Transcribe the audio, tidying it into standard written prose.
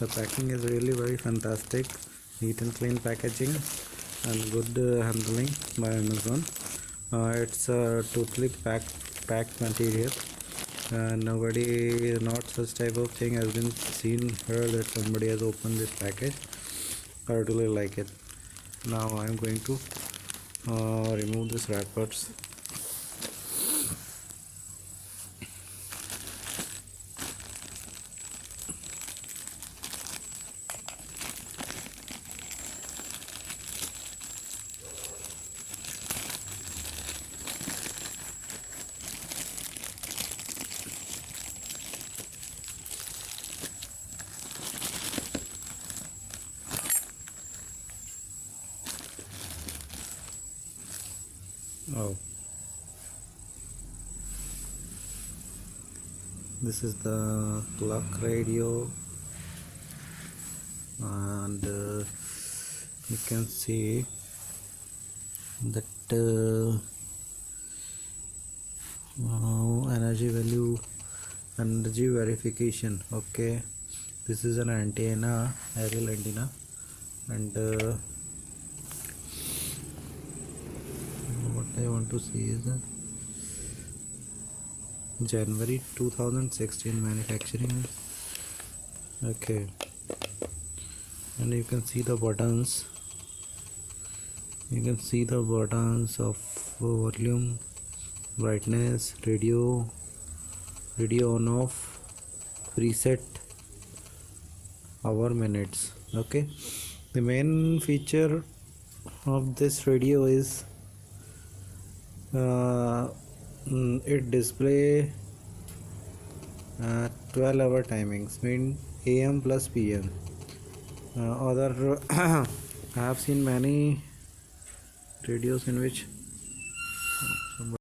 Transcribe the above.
The packing is really very fantastic, neat and clean packaging and good handling by Amazon. It's a totally packed material, and nobody, not such type of thing has been seen here that somebody has opened this package. I really like it. Now I'm going to remove this wrappers. Oh, this is the clock radio, and you can see that energy verification. Okay, this is an antenna, aerial antenna, and what I want to see is January 2016 manufacturing. Okay, and you can see the buttons. You can see the buttons of volume, brightness, radio on off, preset, hour, minutes. Okay, the main feature of this radio is it display 12-hour timings, mean AM plus PM. Other I have seen many radios in which